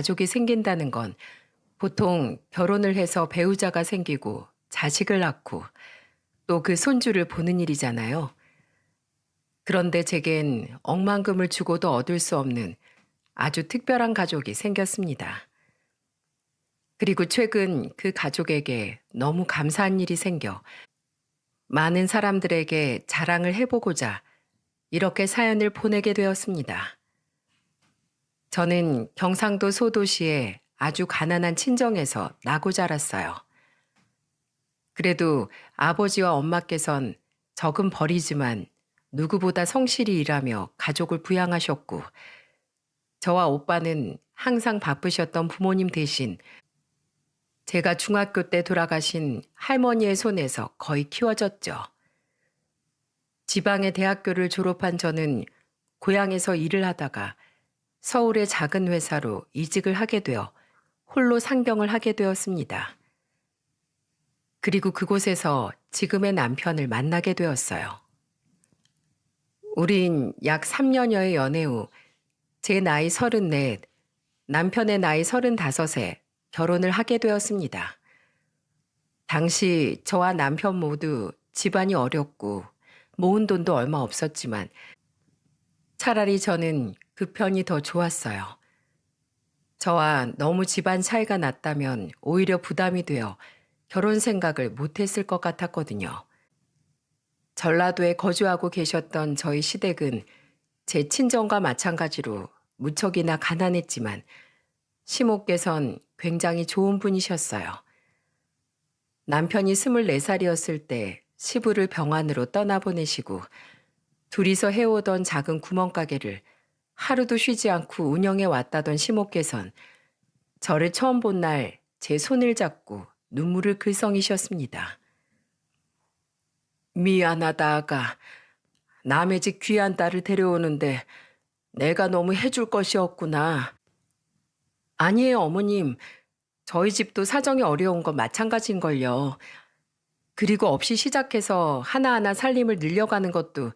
가족이 생긴다는 건 보통 결혼을 해서 배우자가 생기고 자식을 낳고 또 그 손주를 보는 일이잖아요. 그런데 제겐 억만금을 주고도 얻을 수 없는 아주 특별한 가족이 생겼습니다. 그리고 최근 그 가족에게 너무 감사한 일이 생겨 많은 사람들에게 자랑을 해보고자 이렇게 사연을 보내게 되었습니다. 저는 경상도 소도시의 아주 가난한 친정에서 나고 자랐어요. 그래도 아버지와 엄마께선 적은 벌이지만 누구보다 성실히 일하며 가족을 부양하셨고, 저와 오빠는 항상 바쁘셨던 부모님 대신 제가 중학교 때 돌아가신 할머니의 손에서 거의 키워졌죠. 지방의 대학교를 졸업한 저는 고향에서 일을 하다가 서울의 작은 회사로 이직을 하게 되어 홀로 상경을 하게 되었습니다. 그리고 그곳에서 지금의 남편을 만나게 되었어요. 우린 약 3년여의 연애 후 제 나이 34, 남편의 나이 35에 결혼을 하게 되었습니다. 당시 저와 남편 모두 집안이 어렵고 모은 돈도 얼마 없었지만 차라리 저는 그 편이 더 좋았어요. 저와 너무 집안 차이가 났다면 오히려 부담이 되어 결혼 생각을 못했을 것 같았거든요. 전라도에 거주하고 계셨던 저희 시댁은 제 친정과 마찬가지로 무척이나 가난했지만 시모께선 굉장히 좋은 분이셨어요. 남편이 24살이었을 때 시부를 병환으로 떠나보내시고 둘이서 해오던 작은 구멍가게를 하루도 쉬지 않고 운영해 왔다던 시모께선 저를 처음 본 날 제 손을 잡고 눈물을 글썽이셨습니다. 미안하다 아가. 남의 집 귀한 딸을 데려오는데 내가 너무 해줄 것이 없구나. 아니에요 어머님. 저희 집도 사정이 어려운 건 마찬가지인걸요. 그리고 없이 시작해서 하나하나 살림을 늘려가는 것도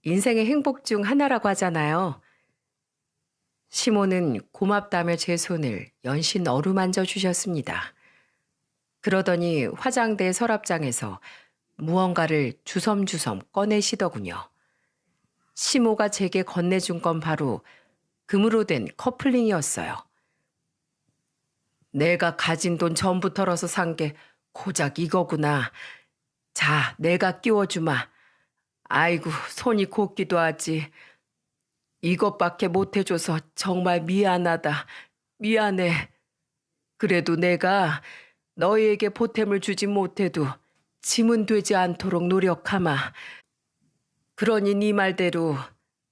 인생의 행복 중 하나라고 하잖아요. 시모는 고맙다며 제 손을 연신 어루만져 주셨습니다. 그러더니 화장대 서랍장에서 무언가를 주섬주섬 꺼내시더군요. 시모가 제게 건네준 건 바로 금으로 된 커플링이었어요. 내가 가진 돈 전부 털어서 산 게 고작 이거구나. 자, 내가 끼워주마. 아이고, 손이 곱기도 하지. 이것밖에 못해줘서 정말 미안하다. 미안해. 그래도 내가 너희에게 보탬을 주지 못해도 짐은 되지 않도록 노력하마. 그러니 네 말대로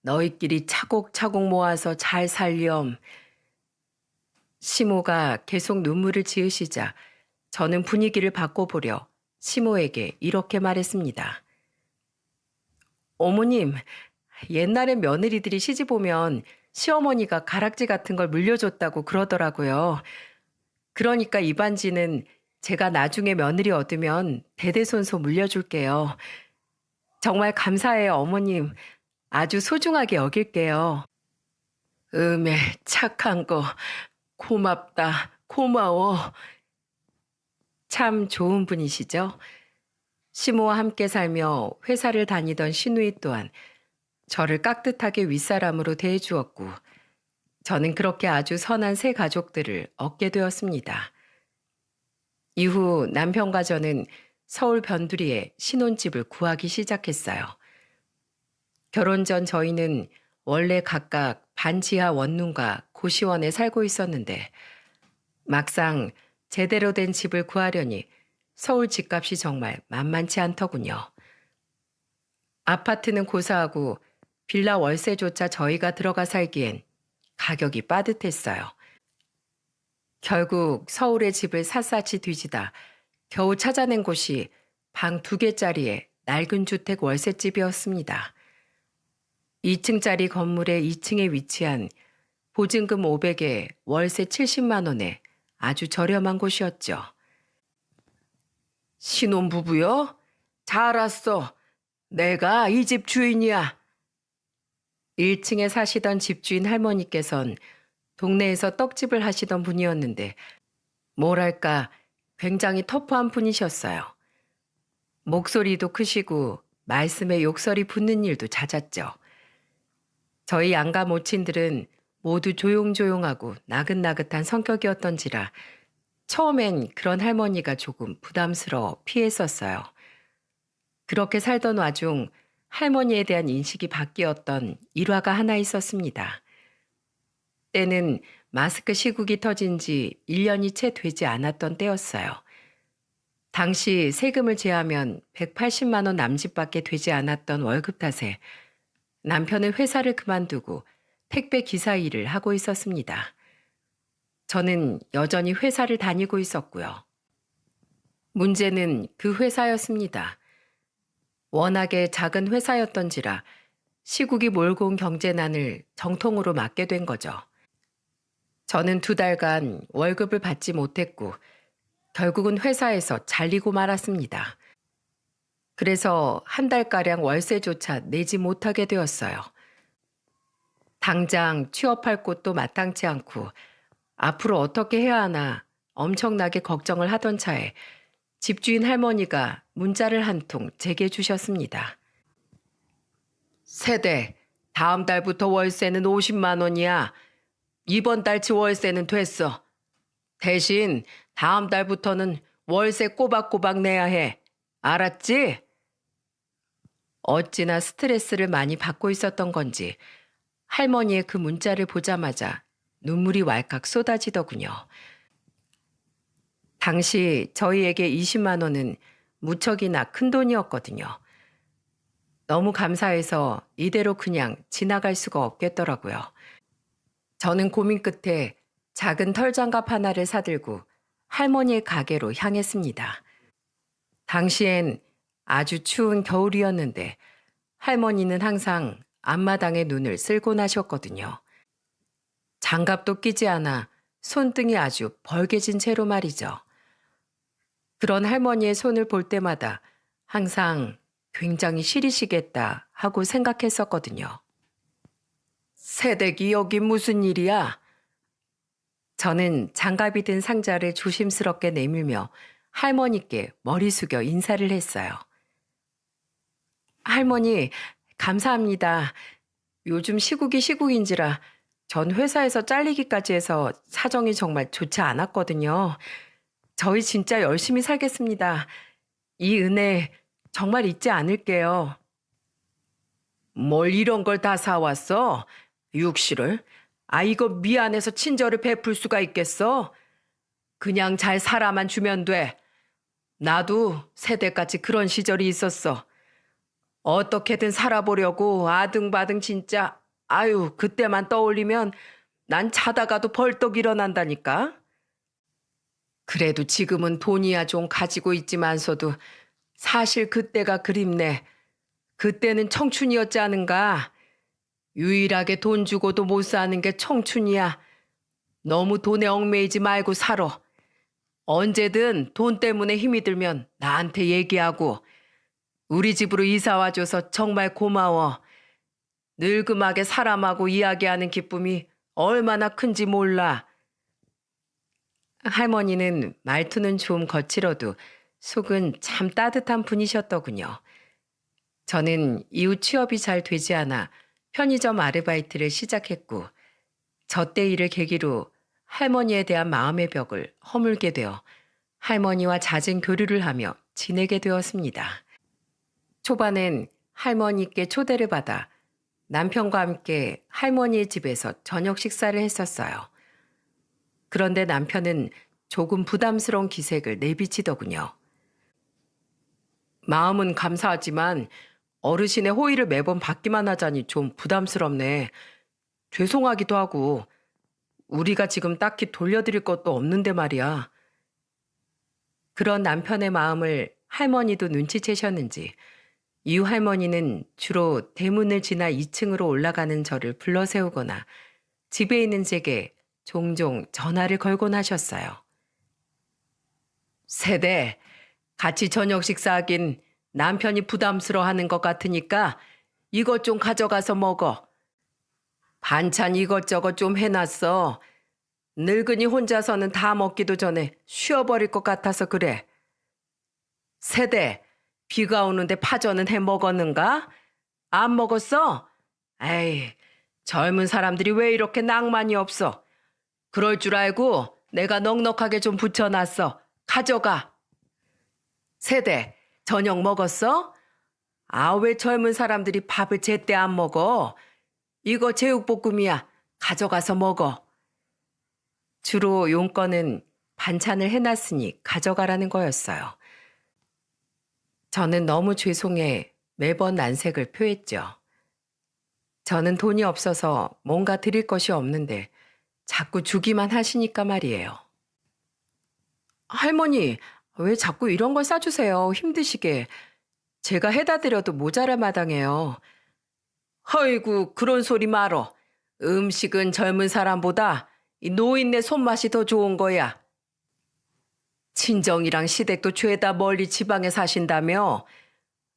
너희끼리 차곡차곡 모아서 잘 살렴. 시모가 계속 눈물을 지으시자 저는 분위기를 바꿔보려 시모에게 이렇게 말했습니다. 어머님, 옛날에 며느리들이 시집 오면 시어머니가 가락지 같은 걸 물려줬다고 그러더라고요. 그러니까 이 반지는 제가 나중에 며느리 얻으면 대대손손 물려줄게요. 정말 감사해요, 어머님. 아주 소중하게 여길게요. 음에 착한 거 고맙다. 고마워. 참 좋은 분이시죠? 시모와 함께 살며 회사를 다니던 시누이 또한 저를 깍듯하게 윗사람으로 대해주었고 저는 그렇게 아주 선한 새 가족들을 얻게 되었습니다. 이후 남편과 저는 서울 변두리에 신혼집을 구하기 시작했어요. 결혼 전 저희는 원래 각각 반지하 원룸과 고시원에 살고 있었는데 막상 제대로 된 집을 구하려니 서울 집값이 정말 만만치 않더군요. 아파트는 고사하고 빌라 월세조차 저희가 들어가 살기엔 가격이 빠듯했어요. 결국 서울의 집을 샅샅이 뒤지다 겨우 찾아낸 곳이 방 2개짜리의 낡은 주택 월세집이었습니다. 2층짜리 건물의 2층에 위치한 보증금 500에 월세 70만 원에 아주 저렴한 곳이었죠. 신혼부부요? 잘 왔어. 내가 이 집 주인이야. 1층에 사시던 집주인 할머니께선 동네에서 떡집을 하시던 분이었는데 뭐랄까 굉장히 터프한 분이셨어요. 목소리도 크시고 말씀에 욕설이 붙는 일도 잦았죠. 저희 양가 모친들은 모두 조용조용하고 나긋나긋한 성격이었던지라 처음엔 그런 할머니가 조금 부담스러워 피했었어요. 그렇게 살던 와중 할머니에 대한 인식이 바뀌었던 일화가 하나 있었습니다. 때는 마스크 시국이 터진 지 1년이 채 되지 않았던 때였어요. 당시 세금을 제하면 180만 원 남짓밖에 되지 않았던 월급 탓에 남편은 회사를 그만두고 택배 기사 일을 하고 있었습니다. 저는 여전히 회사를 다니고 있었고요. 문제는 그 회사였습니다. 워낙에 작은 회사였던지라 시국이 몰고 온 경제난을 정통으로 맞게 된 거죠. 저는 2달간 월급을 받지 못했고 결국은 회사에서 잘리고 말았습니다. 그래서 1달가량 월세조차 내지 못하게 되었어요. 당장 취업할 곳도 마땅치 않고 앞으로 어떻게 해야 하나 엄청나게 걱정을 하던 차에 집주인 할머니가 문자를 한 통 제게 주셨습니다. 세대, 다음 달부터 월세는 50만 원이야. 이번 달치 월세는 됐어. 대신 다음 달부터는 월세 꼬박꼬박 내야 해. 알았지? 어찌나 스트레스를 많이 받고 있었던 건지 할머니의 그 문자를 보자마자 눈물이 왈칵 쏟아지더군요. 당시 저희에게 20만 원은 무척이나 큰 돈이었거든요. 너무 감사해서 이대로 그냥 지나갈 수가 없겠더라고요. 저는 고민 끝에 작은 털장갑 하나를 사들고 할머니의 가게로 향했습니다. 당시엔 아주 추운 겨울이었는데 할머니는 항상 앞마당에 눈을 쓸곤 하셨거든요. 장갑도 끼지 않아 손등이 아주 벌개진 채로 말이죠. 그런 할머니의 손을 볼 때마다 항상 굉장히 시리시겠다 하고 생각했었거든요. 새댁이 여기 무슨 일이야? 저는 장갑이 든 상자를 조심스럽게 내밀며 할머니께 머리 숙여 인사를 했어요. 할머니, 감사합니다. 요즘 시국이 시국인지라 전 회사에서 잘리기까지 해서 사정이 정말 좋지 않았거든요. 저희 진짜 열심히 살겠습니다. 이 은혜 정말 잊지 않을게요. 뭘 이런 걸 다 사왔어? 육실을? 아, 이거 미안해서 친절을 베풀 수가 있겠어? 그냥 잘 살아만 주면 돼. 나도 세대까지 그런 시절이 있었어. 어떻게든 살아보려고 아등바등 진짜 아유 그때만 떠올리면 난 자다가도 벌떡 일어난다니까. 그래도 지금은 돈이야 좀 가지고 있지만서도 사실 그때가 그립네. 그때는 청춘이었지 않은가. 유일하게 돈 주고도 못 사는 게 청춘이야. 너무 돈에 얽매이지 말고 살아. 언제든 돈 때문에 힘이 들면 나한테 얘기하고. 우리 집으로 이사 와줘서 정말 고마워. 늙음하게 사람하고 이야기하는 기쁨이 얼마나 큰지 몰라. 할머니는 말투는 좀 거칠어도 속은 참 따뜻한 분이셨더군요. 저는 이후 취업이 잘 되지 않아 편의점 아르바이트를 시작했고 저 때 일을 계기로 할머니에 대한 마음의 벽을 허물게 되어 할머니와 잦은 교류를 하며 지내게 되었습니다. 초반엔 할머니께 초대를 받아 남편과 함께 할머니의 집에서 저녁 식사를 했었어요. 그런데 남편은 조금 부담스러운 기색을 내비치더군요. 마음은 감사하지만 어르신의 호의를 매번 받기만 하자니 좀 부담스럽네. 죄송하기도 하고 우리가 지금 딱히 돌려드릴 것도 없는데 말이야. 그런 남편의 마음을 할머니도 눈치채셨는지 이후 할머니는 주로 대문을 지나 2층으로 올라가는 저를 불러 세우거나 집에 있는 제게 종종 전화를 걸곤 하셨어요. 세대, 같이 저녁 식사하긴 남편이 부담스러워하는 것 같으니까 이것 좀 가져가서 먹어. 반찬 이것저것 좀 해놨어. 늙은이 혼자서는 다 먹기도 전에 쉬어버릴 것 같아서 그래. 세대, 비가 오는데 파전은 해 먹었는가? 안 먹었어? 에이, 젊은 사람들이 왜 이렇게 낭만이 없어? 그럴 줄 알고 내가 넉넉하게 좀 붙여놨어. 가져가. 세대, 저녁 먹었어? 아, 왜 젊은 사람들이 밥을 제때 안 먹어? 이거 제육볶음이야. 가져가서 먹어. 주로 용건은 반찬을 해놨으니 가져가라는 거였어요. 저는 너무 죄송해 매번 난색을 표했죠. 저는 돈이 없어서 뭔가 드릴 것이 없는데 자꾸 주기만 하시니까 말이에요. 할머니, 왜 자꾸 이런 걸 싸주세요? 힘드시게. 제가 해다 드려도 모자랄 마당해요. 허이구, 그런 소리 말어. 음식은 젊은 사람보다 이 노인네 손맛이 더 좋은 거야. 친정이랑 시댁도 죄다 멀리 지방에 사신다며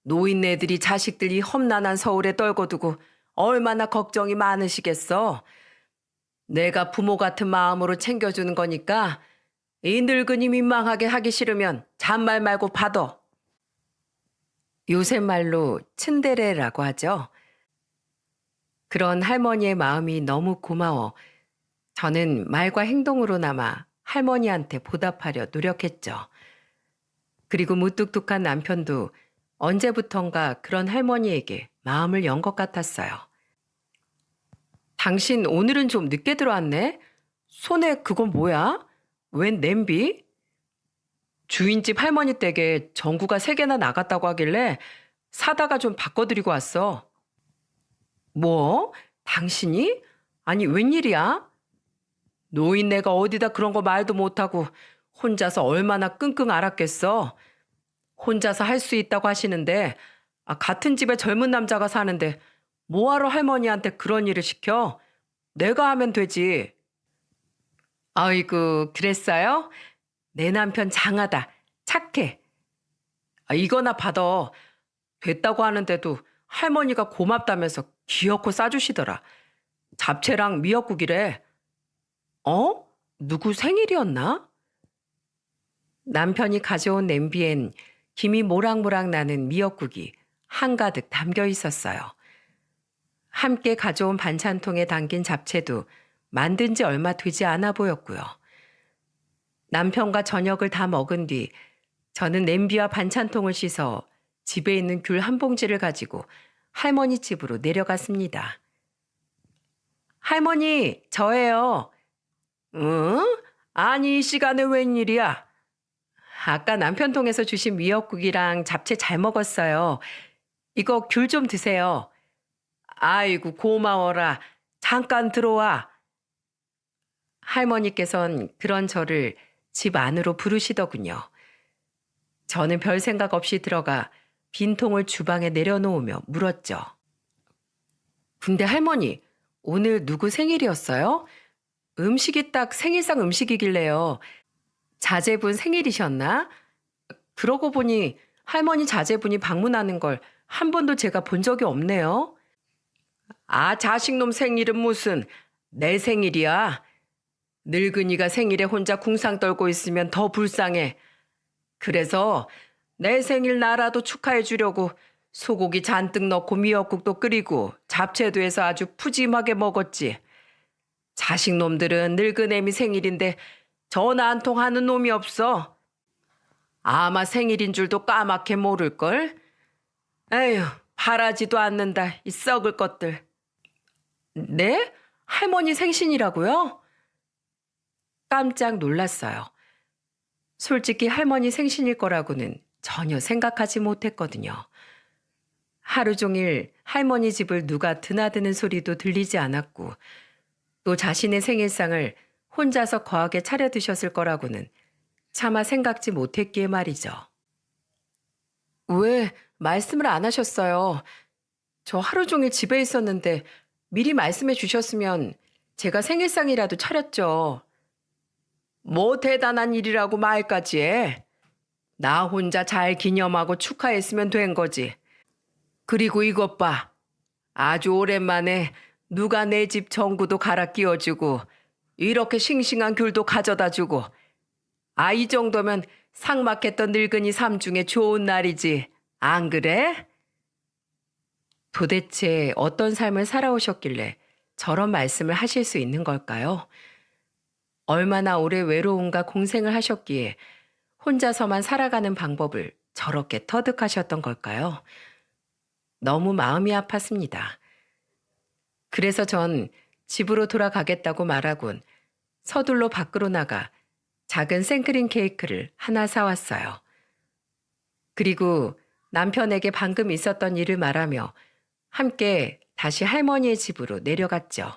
노인네들이 자식들 이 험난한 서울에 떨궈두고 얼마나 걱정이 많으시겠어. 내가 부모 같은 마음으로 챙겨주는 거니까 이 늙은이 민망하게 하기 싫으면 잔말 말고 받아. 요새 말로 츤데레라고 하죠. 그런 할머니의 마음이 너무 고마워 저는 말과 행동으로나마 할머니한테 보답하려 노력했죠. 그리고 무뚝뚝한 남편도 언제부턴가 그런 할머니에게 마음을 연 것 같았어요. 당신 오늘은 좀 늦게 들어왔네? 손에 그건 뭐야? 웬 냄비? 주인집 할머니 댁에 전구가 3개나 나갔다고 하길래 사다가 좀 바꿔드리고 왔어. 뭐? 당신이? 아니 웬일이야? 노인네가 어디다 그런 거 말도 못하고 혼자서 얼마나 끙끙 앓았겠어. 혼자서 할 수 있다고 하시는데 같은 집에 젊은 남자가 사는데 뭐하러 할머니한테 그런 일을 시켜? 내가 하면 되지. 아이고 그랬어요? 내 남편 장하다. 착해. 이거나 받아. 됐다고 하는데도 할머니가 고맙다면서 귀엽고 싸주시더라. 잡채랑 미역국이래. 어? 누구 생일이었나? 남편이 가져온 냄비엔 김이 모락모락 나는 미역국이 한가득 담겨 있었어요. 함께 가져온 반찬통에 담긴 잡채도 만든 지 얼마 되지 않아 보였고요. 남편과 저녁을 다 먹은 뒤 저는 냄비와 반찬통을 씻어 집에 있는 귤 한 봉지를 가지고 할머니 집으로 내려갔습니다. 할머니, 저예요. 응? 아니, 이 시간에 웬일이야? 아까 남편 통해서 주신 미역국이랑 잡채 잘 먹었어요. 이거 귤 좀 드세요. 아이고, 고마워라. 잠깐 들어와. 할머니께선 그런 저를 집 안으로 부르시더군요. 저는 별 생각 없이 들어가 빈통을 주방에 내려놓으며 물었죠. 근데 할머니, 오늘 누구 생일이었어요? 음식이 딱 생일상 음식이길래요. 자제분 생일이셨나? 그러고 보니 할머니 자제분이 방문하는 걸 한 번도 제가 본 적이 없네요. 아, 자식놈 생일은 무슨 내 생일이야. 늙은이가 생일에 혼자 궁상 떨고 있으면 더 불쌍해. 그래서 내 생일 나라도 축하해 주려고 소고기 잔뜩 넣고 미역국도 끓이고 잡채도 해서 아주 푸짐하게 먹었지. 자식놈들은 늙은 애미 생일인데 전화 한 통 하는 놈이 없어. 아마 생일인 줄도 까맣게 모를걸? 에휴, 바라지도 않는다, 이 썩을 것들. 네? 할머니 생신이라고요? 깜짝 놀랐어요. 솔직히 할머니 생신일 거라고는 전혀 생각하지 못했거든요. 하루 종일 할머니 집을 누가 드나드는 소리도 들리지 않았고 또 자신의 생일상을 혼자서 거하게 차려 드셨을 거라고는 차마 생각지 못했기에 말이죠. 왜 말씀을 안 하셨어요? 저 하루 종일 집에 있었는데 미리 말씀해 주셨으면 제가 생일상이라도 차렸죠. 뭐 대단한 일이라고 말까지 해. 나 혼자 잘 기념하고 축하했으면 된 거지. 그리고 이것 봐. 아주 오랜만에 누가 내 집 전구도 갈아 끼워주고 이렇게 싱싱한 귤도 가져다 주고 이 정도면 삭막했던 늙은이 삶 중에 좋은 날이지. 안 그래? 도대체 어떤 삶을 살아오셨길래 저런 말씀을 하실 수 있는 걸까요? 얼마나 오래 외로움과 공생을 하셨기에 혼자서만 살아가는 방법을 저렇게 터득하셨던 걸까요? 너무 마음이 아팠습니다. 그래서 전 집으로 돌아가겠다고 말하곤 서둘러 밖으로 나가 작은 생크림 케이크를 하나 사왔어요. 그리고 남편에게 방금 있었던 일을 말하며 함께 다시 할머니의 집으로 내려갔죠.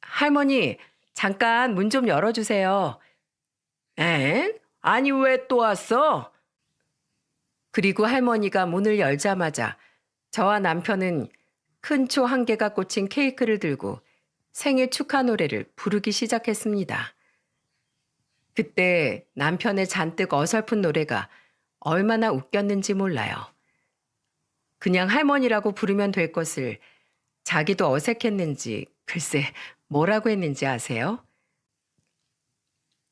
할머니, 잠깐 문 좀 열어주세요. 엥? 아니, 왜 또 왔어? 그리고 할머니가 문을 열자마자 저와 남편은 큰 초 한 개가 꽂힌 케이크를 들고 생일 축하 노래를 부르기 시작했습니다. 그때 남편의 잔뜩 어설픈 노래가 얼마나 웃겼는지 몰라요. 그냥 할머니라고 부르면 될 것을 자기도 어색했는지 글쎄 뭐라고 했는지 아세요?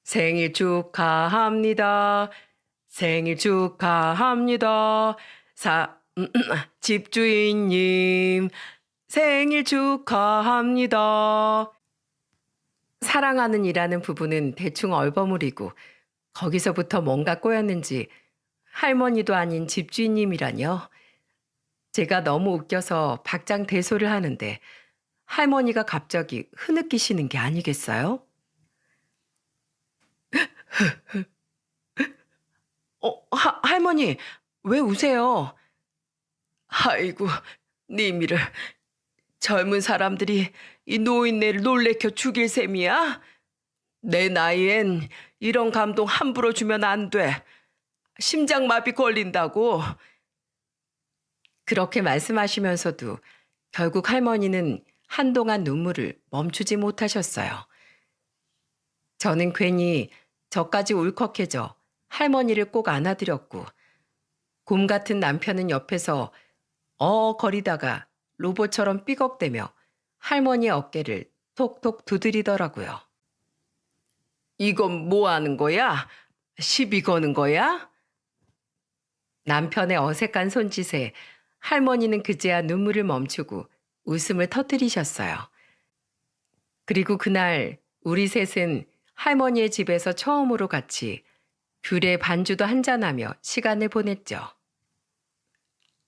생일 축하합니다. 생일 축하합니다. 집주인님, 생일 축하합니다. 사랑하는 이라는 부분은 대충 얼버무리고 거기서부터 뭔가 꼬였는지 할머니도 아닌 집주인님이라뇨. 제가 너무 웃겨서 박장대소를 하는데 할머니가 갑자기 흐느끼시는 게 아니겠어요? 할머니, 왜 우세요? 아이고, 님이를 젊은 사람들이 이 노인네를 놀래켜 죽일 셈이야? 내 나이엔 이런 감동 함부로 주면 안 돼. 심장마비 걸린다고. 그렇게 말씀하시면서도 결국 할머니는 한동안 눈물을 멈추지 못하셨어요. 저는 괜히 저까지 울컥해져 할머니를 꼭 안아드렸고 곰 같은 남편은 옆에서 거리다가 로봇처럼 삐걱대며 할머니의 어깨를 톡톡 두드리더라고요. 이건 뭐 하는 거야? 시비 거는 거야? 남편의 어색한 손짓에 할머니는 그제야 눈물을 멈추고 웃음을 터뜨리셨어요. 그리고 그날 우리 셋은 할머니의 집에서 처음으로 같이 귤에 반주도 한잔하며 시간을 보냈죠.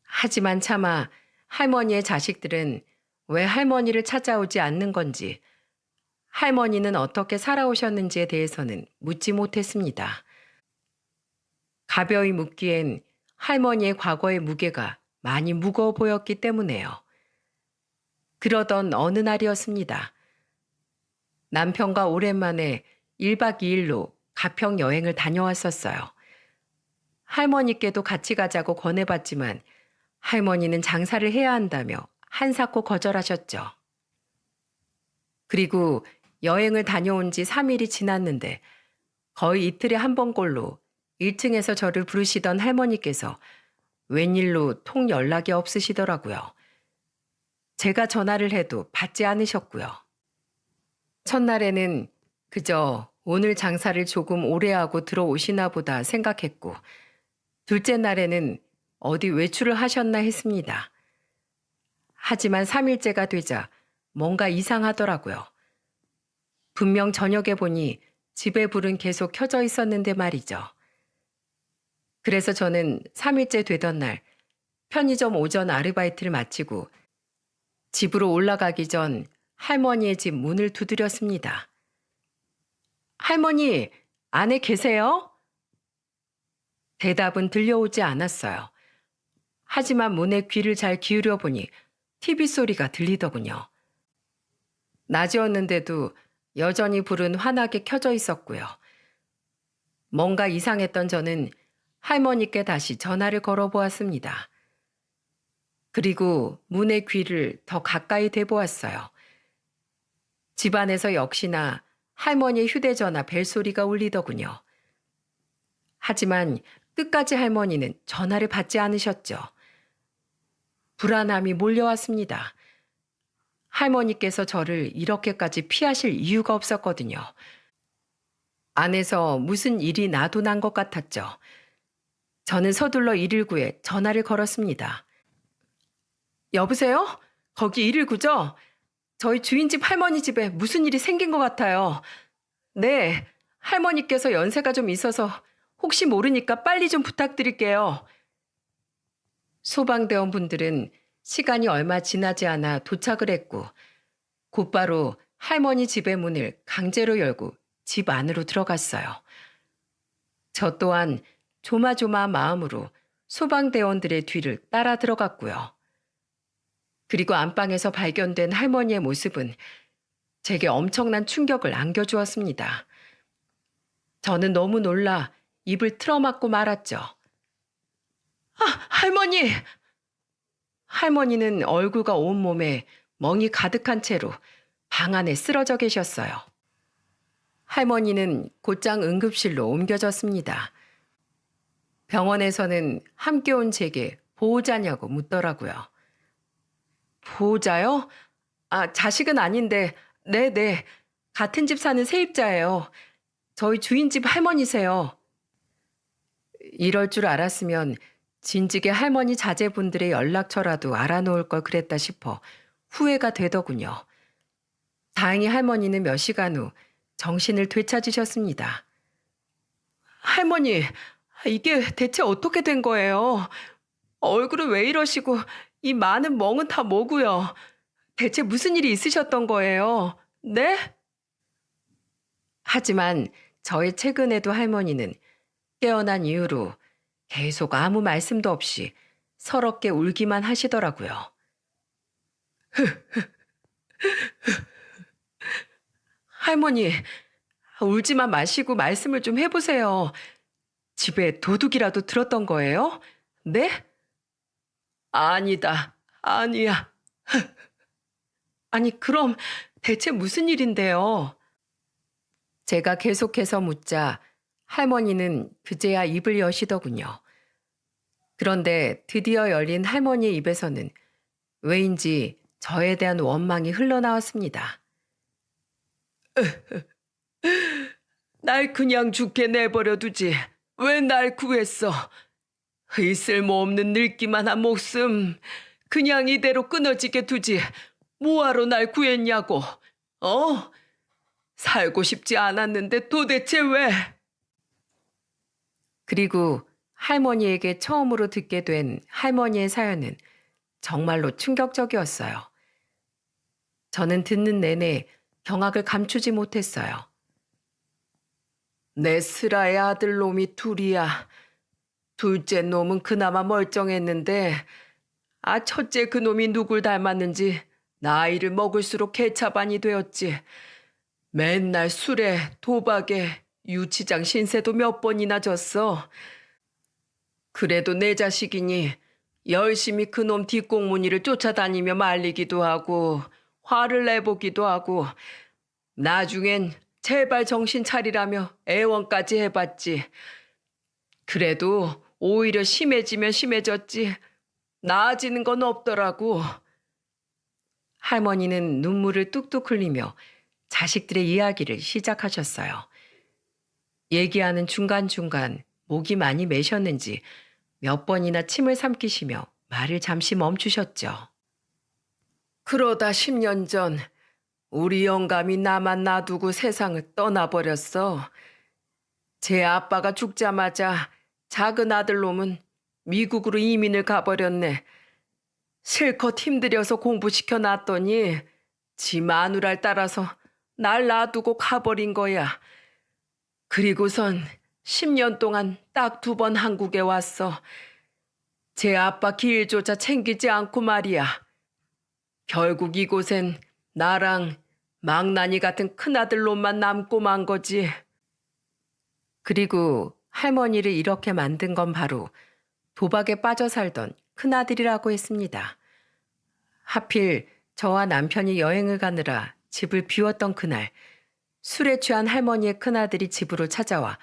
하지만 차마 할머니의 자식들은 왜 할머니를 찾아오지 않는 건지, 할머니는 어떻게 살아오셨는지에 대해서는 묻지 못했습니다. 가벼이 묻기엔 할머니의 과거의 무게가 많이 무거워 보였기 때문에요. 그러던 어느 날이었습니다. 남편과 오랜만에 1박 2일로 가평 여행을 다녀왔었어요. 할머니께도 같이 가자고 권해봤지만 할머니는 장사를 해야 한다며 한사코 거절하셨죠. 그리고 여행을 다녀온 지 3일이 지났는데 거의 이틀에 한 번꼴로 1층에서 저를 부르시던 할머니께서 웬일로 통 연락이 없으시더라고요. 제가 전화를 해도 받지 않으셨고요. 첫날에는 그저 오늘 장사를 조금 오래 하고 들어오시나 보다 생각했고, 둘째 날에는 어디 외출을 하셨나 했습니다. 하지만 3일째가 되자 뭔가 이상하더라고요. 분명 저녁에 보니 집에 불은 계속 켜져 있었는데 말이죠. 그래서 저는 3일째 되던 날 편의점 오전 아르바이트를 마치고 집으로 올라가기 전 할머니의 집 문을 두드렸습니다. 할머니, 안에 계세요? 대답은 들려오지 않았어요. 하지만 문에 귀를 잘 기울여 보니 TV 소리가 들리더군요. 낮이었는데도 여전히 불은 환하게 켜져 있었고요. 뭔가 이상했던 저는 할머니께 다시 전화를 걸어보았습니다. 그리고 문의 귀를 더 가까이 대보았어요. 집안에서 역시나 할머니의 휴대전화 벨소리가 울리더군요. 하지만 끝까지 할머니는 전화를 받지 않으셨죠. 불안함이 몰려왔습니다. 할머니께서 저를 이렇게까지 피하실 이유가 없었거든요. 안에서 무슨 일이 나도 난 것 같았죠. 저는 서둘러 119에 전화를 걸었습니다. 여보세요? 거기 119죠? 저희 주인집 할머니 집에 무슨 일이 생긴 것 같아요. 네, 할머니께서 연세가 좀 있어서 혹시 모르니까 빨리 좀 부탁드릴게요. 소방대원분들은 시간이 얼마 지나지 않아 도착을 했고 곧바로 할머니 집의 문을 강제로 열고 집 안으로 들어갔어요. 저 또한 조마조마한 마음으로 소방대원들의 뒤를 따라 들어갔고요. 그리고 안방에서 발견된 할머니의 모습은 제게 엄청난 충격을 안겨주었습니다. 저는 너무 놀라 입을 틀어막고 말았죠. 아, 할머니! 할머니는 얼굴과 온몸에 멍이 가득한 채로 방 안에 쓰러져 계셨어요. 할머니는 곧장 응급실로 옮겨졌습니다. 병원에서는 함께 온 제게 보호자냐고 묻더라고요. 보호자요? 아, 자식은 아닌데, 네네. 같은 집 사는 세입자예요. 저희 주인집 할머니세요. 이럴 줄 알았으면 진즉에 할머니 자제분들의 연락처라도 알아놓을 걸 그랬다 싶어 후회가 되더군요. 다행히 할머니는 몇 시간 후 정신을 되찾으셨습니다. 할머니, 이게 대체 어떻게 된 거예요? 얼굴은 왜 이러시고 이 많은 멍은 다 뭐고요? 대체 무슨 일이 있으셨던 거예요? 네? 하지만 저의 최근에도 할머니는 깨어난 이후로 계속 아무 말씀도 없이 서럽게 울기만 하시더라고요. 할머니, 울지만 마시고 말씀을 좀 해보세요. 집에 도둑이라도 들었던 거예요? 네? 아니다. 아니야. 아니, 그럼 대체 무슨 일인데요? 제가 계속해서 묻자 할머니는 그제야 입을 여시더군요. 그런데 드디어 열린 할머니의 입에서는 왜인지 저에 대한 원망이 흘러나왔습니다. 날 그냥 죽게 내버려 두지. 왜 날 구했어? 이 쓸모없는 늙기만 한 목숨. 그냥 이대로 끊어지게 두지. 뭐하러 날 구했냐고. 어? 살고 싶지 않았는데 도대체 왜? 그리고 할머니에게 처음으로 듣게 된 할머니의 사연은 정말로 충격적이었어요. 저는 듣는 내내 경악을 감추지 못했어요. 내 슬아의 아들 놈이 둘이야. 둘째 놈은 그나마 멀쩡했는데 첫째 그 놈이 누굴 닮았는지 나이를 먹을수록 개차반이 되었지. 맨날 술에 도박에 유치장 신세도 몇 번이나 졌어. 그래도 내 자식이니 열심히 그놈 뒷공무니를 쫓아다니며 말리기도 하고 화를 내보기도 하고 나중엔 제발 정신 차리라며 애원까지 해봤지. 그래도 오히려 심해지면 심해졌지 나아지는 건 없더라고. 할머니는 눈물을 뚝뚝 흘리며 자식들의 이야기를 시작하셨어요. 얘기하는 중간중간 목이 많이 메셨는지 몇 번이나 침을 삼키시며 말을 잠시 멈추셨죠. 그러다 10년 전 우리 영감이 나만 놔두고 세상을 떠나버렸어. 제 아빠가 죽자마자 작은 아들놈은 미국으로 이민을 가버렸네. 실컷 힘들여서 공부시켜 놨더니 지 마누라를 따라서 날 놔두고 가버린 거야. 그리고선 10년 동안 딱 2번 한국에 왔어. 제 아빠 길조차 챙기지 않고 말이야. 결국 이곳엔 나랑 망나니 같은 큰아들놈만 남고 만 거지. 그리고 할머니를 이렇게 만든 건 바로 도박에 빠져 살던 큰아들이라고 했습니다. 하필 저와 남편이 여행을 가느라 집을 비웠던 그날 술에 취한 할머니의 큰아들이 집으로 찾아와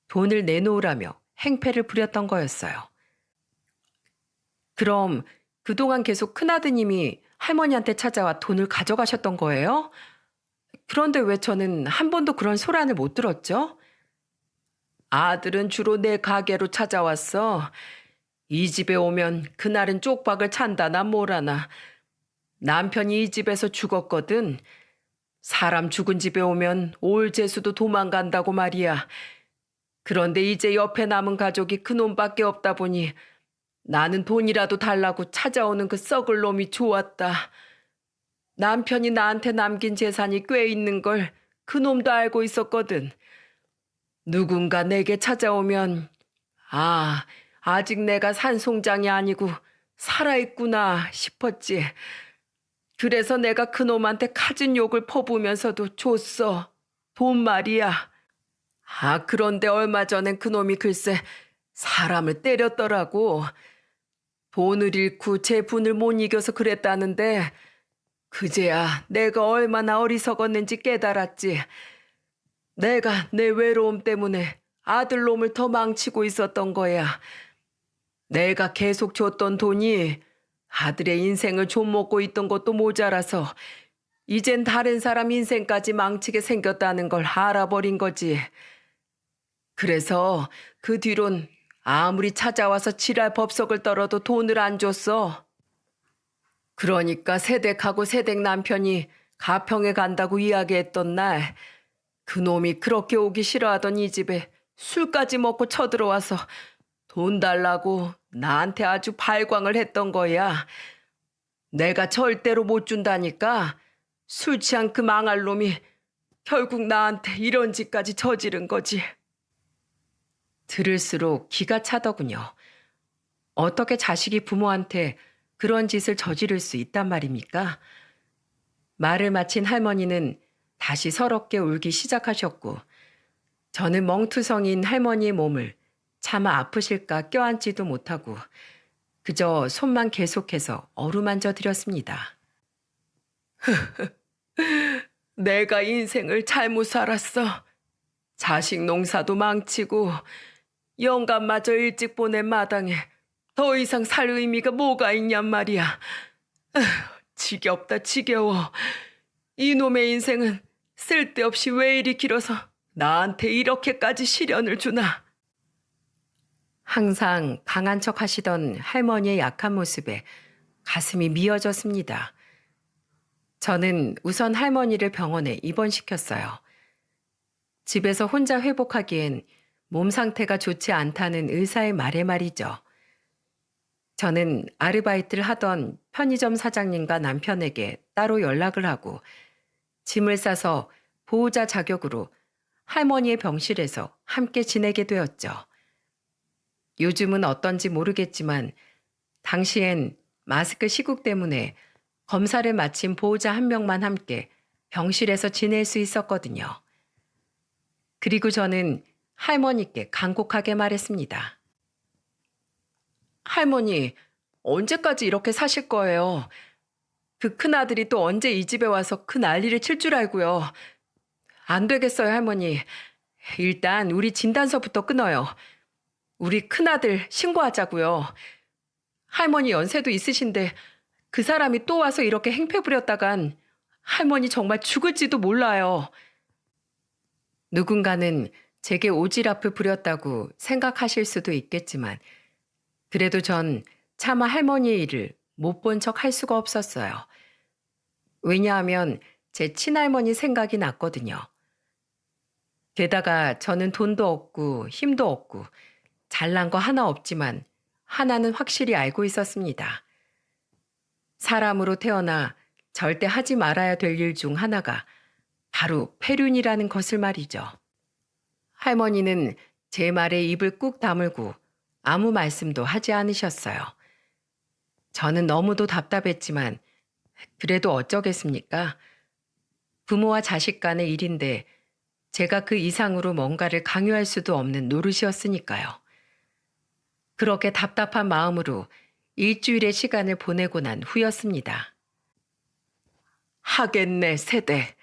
돈을 내놓으라며 행패를 부렸던 거였어요. 그럼 그동안 계속 큰아드님이 할머니한테 찾아와 돈을 가져가셨던 거예요? 그런데 왜 저는 한 번도 그런 소란을 못 들었죠? 아들은 주로 내 가게로 찾아왔어. 이 집에 오면 그날은 쪽박을 찬다나 뭐라나. 남편이 이 집에서 죽었거든. 사람 죽은 집에 오면 올 재수도 도망간다고 말이야. 그런데 이제 옆에 남은 가족이 그놈밖에 없다 보니 나는 돈이라도 달라고 찾아오는 그 썩을 놈이 좋았다. 남편이 나한테 남긴 재산이 꽤 있는 걸 그놈도 알고 있었거든. 누군가 내게 찾아오면 아직 내가 산송장이 아니고 살아있구나 싶었지. 그래서 내가 그놈한테 갖은 욕을 퍼부으면서도 줬어. 돈 말이야. 그런데 얼마 전엔 그놈이 글쎄 사람을 때렸더라고. 돈을 잃고 제 분을 못 이겨서 그랬다는데 그제야 내가 얼마나 어리석었는지 깨달았지. 내가 내 외로움 때문에 아들놈을 더 망치고 있었던 거야. 내가 계속 줬던 돈이 아들의 인생을 좀먹고 있던 것도 모자라서 이젠 다른 사람 인생까지 망치게 생겼다는 걸 알아버린 거지. 그래서 그 뒤론 아무리 찾아와서 지랄 법석을 떨어도 돈을 안 줬어. 그러니까 새댁하고 새댁 남편이 가평에 간다고 이야기했던 날 그놈이 그렇게 오기 싫어하던 이 집에 술까지 먹고 쳐들어와서 돈 달라고 나한테 아주 발광을 했던 거야. 내가 절대로 못 준다니까 술 취한 그 망할 놈이 결국 나한테 이런 짓까지 저지른 거지. 들을수록 기가 차더군요. 어떻게 자식이 부모한테 그런 짓을 저지를 수 있단 말입니까? 말을 마친 할머니는 다시 서럽게 울기 시작하셨고 저는 멍투성인 할머니의 몸을 차마 아프실까 껴안지도 못하고 그저 손만 계속해서 어루만져 드렸습니다. 내가 인생을 잘못 살았어. 자식 농사도 망치고 영감마저 일찍 보낸 마당에 더 이상 살 의미가 뭐가 있냔 말이야. 지겹다 지겨워. 이놈의 인생은 쓸데없이 왜 이리 길어서 나한테 이렇게까지 시련을 주나. 항상 강한 척 하시던 할머니의 약한 모습에 가슴이 미어졌습니다. 저는 우선 할머니를 병원에 입원시켰어요. 집에서 혼자 회복하기엔 몸 상태가 좋지 않다는 의사의 말에 말이죠. 저는 아르바이트를 하던 편의점 사장님과 남편에게 따로 연락을 하고 짐을 싸서 보호자 자격으로 할머니의 병실에서 함께 지내게 되었죠. 요즘은 어떤지 모르겠지만 당시엔 마스크 시국 때문에 검사를 마친 보호자 한 명만 함께 병실에서 지낼 수 있었거든요. 그리고 저는 할머니께 간곡하게 말했습니다. 할머니, 언제까지 이렇게 사실 거예요? 그 큰아들이 또 언제 이 집에 와서 그 난리를 칠 줄 알고요. 안 되겠어요, 할머니. 일단 우리 진단서부터 끊어요. 우리 큰아들 신고하자고요. 할머니 연세도 있으신데 그 사람이 또 와서 이렇게 행패 부렸다간 할머니 정말 죽을지도 몰라요. 누군가는 제게 오지랖을 부렸다고 생각하실 수도 있겠지만 그래도 전 차마 할머니의 일을 못 본 척 할 수가 없었어요. 왜냐하면 제 친할머니 생각이 났거든요. 게다가 저는 돈도 없고 힘도 없고 잘난 거 하나 없지만 하나는 확실히 알고 있었습니다. 사람으로 태어나 절대 하지 말아야 될 일 중 하나가 바로 폐륜이라는 것을 말이죠. 할머니는 제 말에 입을 꾹 다물고 아무 말씀도 하지 않으셨어요. 저는 너무도 답답했지만 그래도 어쩌겠습니까? 부모와 자식 간의 일인데 제가 그 이상으로 뭔가를 강요할 수도 없는 노릇이었으니까요. 그렇게 답답한 마음으로 일주일의 시간을 보내고 난 후였습니다. 하겠네, 세대.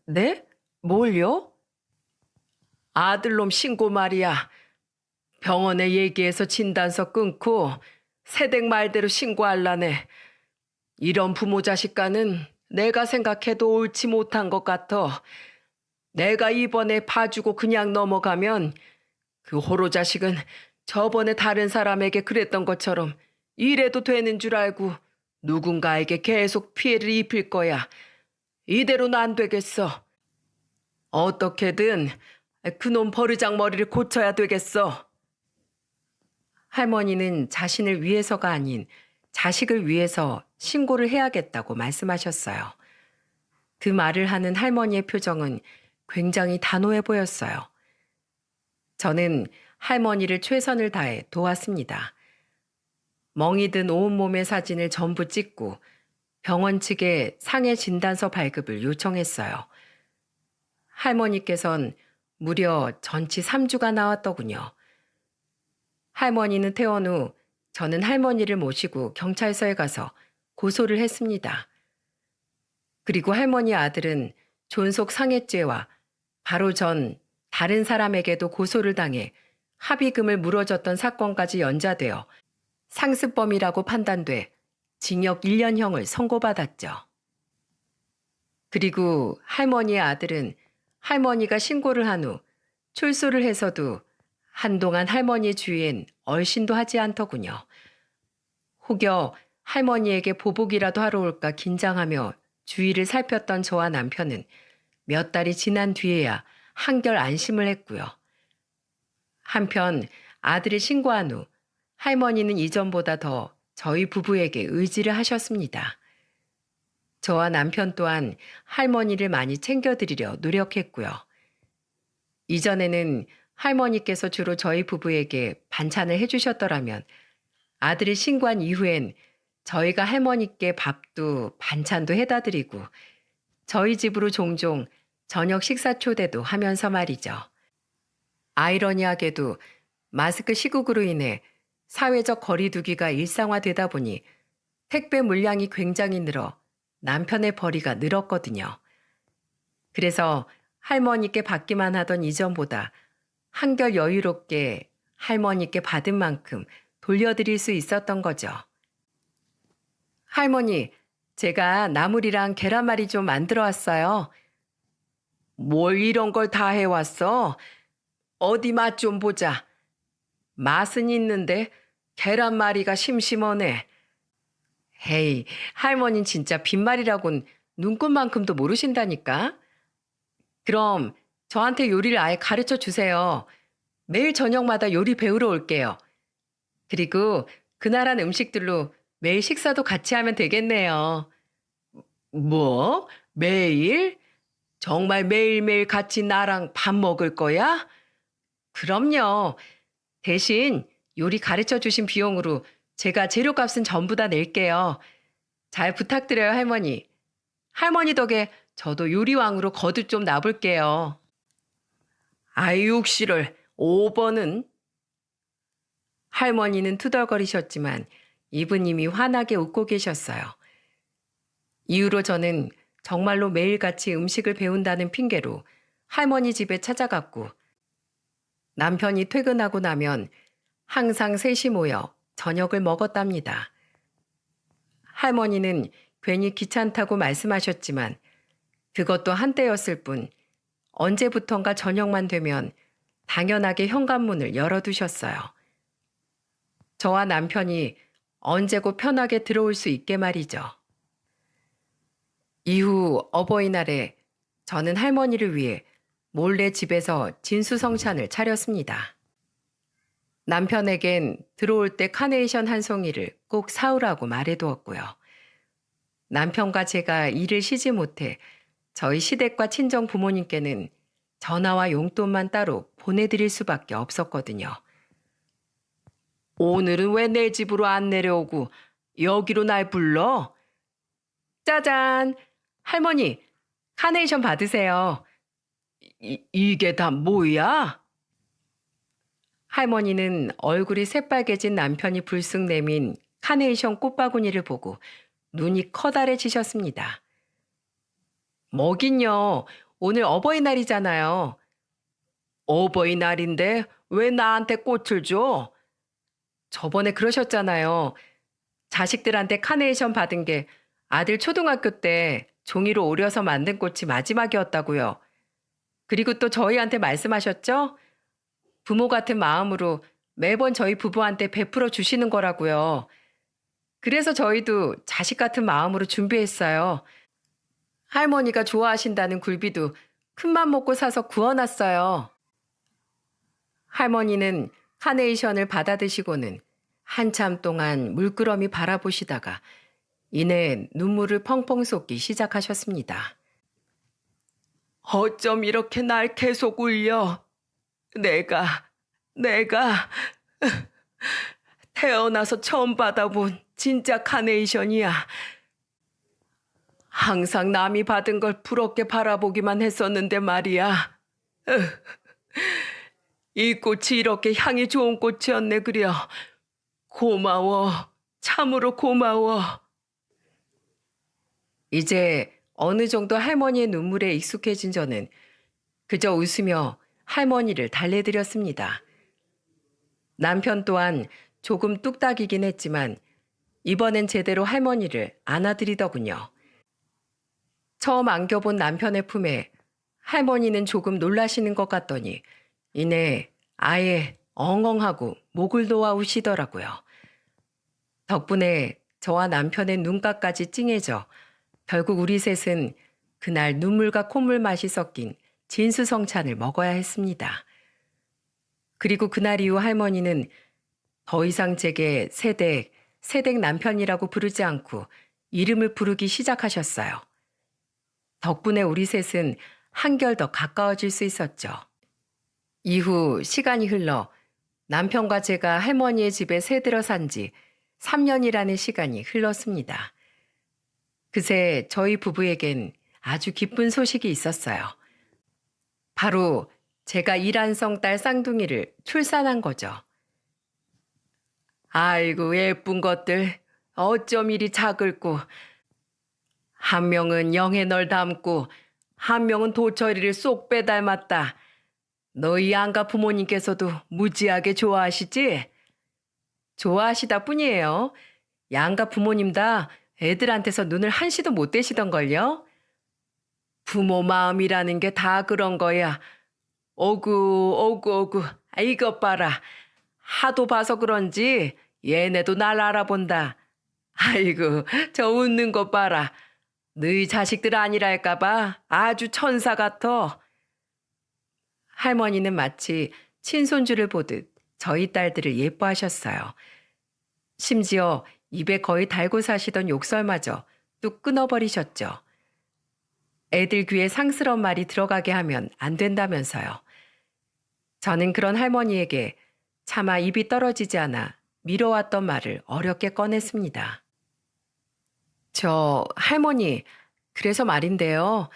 네? 뭘요? 아들놈 신고 말이야. 병원에 얘기해서 진단서 끊고 새댁 말대로 신고할라네. 이런 부모 자식과는 내가 생각해도 옳지 못한 것 같아. 내가 이번에 봐주고 그냥 넘어가면 그 호로 자식은 저번에 다른 사람에게 그랬던 것처럼 이래도 되는 줄 알고 누군가에게 계속 피해를 입힐 거야. 이대로는 안 되겠어. 어떻게든 그놈 버르장머리를 고쳐야 되겠어. 할머니는 자신을 위해서가 아닌 자식을 위해서 신고를 해야겠다고 말씀하셨어요. 그 말을 하는 할머니의 표정은 굉장히 단호해 보였어요. 저는 할머니를 최선을 다해 도왔습니다. 멍이 든 온몸의 사진을 전부 찍고 병원 측에 상해 진단서 발급을 요청했어요. 할머니께선 무려 전치 3주가 나왔더군요. 할머니는 퇴원 후 저는 할머니를 모시고 경찰서에 가서 고소를 했습니다. 그리고 할머니 아들은 존속 상해죄와 바로 전 다른 사람에게도 고소를 당해 합의금을 물어줬던 사건까지 연좌되어 상습범이라고 판단돼 징역 1년형을 선고받았죠. 그리고 할머니의 아들은 할머니가 신고를 한 후 출소를 해서도 한동안 할머니의 주위엔 얼씬도 하지 않더군요. 혹여 할머니에게 보복이라도 하러 올까 긴장하며 주위를 살폈던 저와 남편은 몇 달이 지난 뒤에야 한결 안심을 했고요. 한편 아들이 신고한 후 할머니는 이전보다 더 저희 부부에게 의지를 하셨습니다. 저와 남편 또한 할머니를 많이 챙겨드리려 노력했고요. 이전에는 할머니께서 주로 저희 부부에게 반찬을 해주셨더라면 아들이 신고한 이후엔 저희가 할머니께 밥도 반찬도 해다 드리고 저희 집으로 종종 저녁 식사 초대도 하면서 말이죠. 아이러니하게도 마스크 시국으로 인해 사회적 거리두기가 일상화되다 보니 택배 물량이 굉장히 늘어 남편의 벌이가 늘었거든요. 그래서 할머니께 받기만 하던 이전보다 한결 여유롭게 할머니께 받은 만큼 돌려드릴 수 있었던 거죠. 할머니, 제가 나물이랑 계란말이 좀 만들어 왔어요. 뭘 이런 걸 다 해왔어? 어디 맛 좀 보자. 맛은 있는데 계란말이가 심심하네. 헤이, 할머니는 진짜 빈말이라곤 눈꽃만큼도 모르신다니까. 그럼 저한테 요리를 아예 가르쳐 주세요. 매일 저녁마다 요리 배우러 올게요. 그리고 그나라 음식들로 매일 식사도 같이 하면 되겠네요. 뭐? 매일? 정말 매일매일 같이 나랑 밥 먹을 거야? 그럼요. 대신 요리 가르쳐 주신 비용으로 제가 재료값은 전부 다 낼게요. 잘 부탁드려요, 할머니. 할머니 덕에 저도 요리왕으로 거듭 좀 나볼게요. 아이육씨를 5번은? 할머니는 투덜거리셨지만 이브님이 환하게 웃고 계셨어요. 이후로 저는 정말로 매일같이 음식을 배운다는 핑계로 할머니 집에 찾아갔고 남편이 퇴근하고 나면 항상 셋이 모여 저녁을 먹었답니다. 할머니는 괜히 귀찮다고 말씀하셨지만 그것도 한때였을 뿐 언제부턴가 저녁만 되면 당연하게 현관문을 열어두셨어요. 저와 남편이 언제고 편하게 들어올 수 있게 말이죠. 이후 어버이날에 저는 할머니를 위해 몰래 집에서 진수성찬을 차렸습니다. 남편에겐 들어올 때 카네이션 한 송이를 꼭 사오라고 말해두었고요. 남편과 제가 일을 쉬지 못해 저희 시댁과 친정 부모님께는 전화와 용돈만 따로 보내드릴 수밖에 없었거든요. 오늘은 왜 내 집으로 안 내려오고 여기로 날 불러? 짜잔! 할머니, 카네이션 받으세요. 이게 다 뭐야? 할머니는 얼굴이 새빨개진 남편이 불쑥 내민 카네이션 꽃바구니를 보고 눈이 커다래지셨습니다. 뭐긴요. 오늘 어버이날이잖아요. 어버이날인데 왜 나한테 꽃을 줘? 저번에 그러셨잖아요. 자식들한테 카네이션 받은 게 아들 초등학교 때 종이로 오려서 만든 꽃이 마지막이었다고요. 그리고 또 저희한테 말씀하셨죠? 부모 같은 마음으로 매번 저희 부부한테 베풀어 주시는 거라고요. 그래서 저희도 자식 같은 마음으로 준비했어요. 할머니가 좋아하신다는 굴비도 큰맘 먹고 사서 구워놨어요. 할머니는 카네이션을 받아드시고는 한참 동안 물끄러미 바라보시다가 이내 눈물을 펑펑 쏟기 시작하셨습니다. 어쩜 이렇게 날 계속 울려? 내가 태어나서 처음 받아본 진짜 카네이션이야. 항상 남이 받은 걸 부럽게 바라보기만 했었는데 말이야. 이 꽃이 이렇게 향이 좋은 꽃이었네 그려. 고마워. 참으로 고마워. 이제 어느 정도 할머니의 눈물에 익숙해진 저는 그저 웃으며 할머니를 달래드렸습니다. 남편 또한 조금 뚝딱이긴 했지만 이번엔 제대로 할머니를 안아드리더군요. 처음 안겨본 남편의 품에 할머니는 조금 놀라시는 것 같더니 이내 아예 엉엉하고 목을 놓아 우시더라고요. 덕분에 저와 남편의 눈가까지 찡해져 결국 우리 셋은 그날 눈물과 콧물 맛이 섞인 진수성찬을 먹어야 했습니다. 그리고 그날 이후 할머니는 더 이상 제게 새댁 남편이라고 부르지 않고 이름을 부르기 시작하셨어요. 덕분에 우리 셋은 한결 더 가까워질 수 있었죠. 이후 시간이 흘러 남편과 제가 할머니의 집에 새들어 산 지 3년이라는 시간이 흘렀습니다. 그새 저희 부부에겐 아주 기쁜 소식이 있었어요. 바로 제가 일한성 딸 쌍둥이를 출산한 거죠. 아이고 예쁜 것들 어쩜 이리 작을꼬. 한 명은 영애널 닮고 한 명은 도철이를 쏙 빼닮았다. 너희 양가 부모님께서도 무지하게 좋아하시지? 좋아하시다 뿐이에요. 양가 부모님 다 애들한테서 눈을 한시도 못 떼시던걸요? 부모 마음이라는 게 다 그런 거야. 오구. 이것 봐라. 하도 봐서 그런지 얘네도 날 알아본다. 아이고 저 웃는 것 봐라. 너희 자식들 아니랄까봐 아주 천사 같아. 할머니는 마치 친손주를 보듯 저희 딸들을 예뻐하셨어요. 심지어 입에 거의 달고 사시던 욕설마저 뚝 끊어버리셨죠. 애들 귀에 상스러운 말이 들어가게 하면 안 된다면서요. 저는 그런 할머니에게 차마 입이 떨어지지 않아 미뤄왔던 말을 어렵게 꺼냈습니다. 저 할머니, 그래서 말인데요.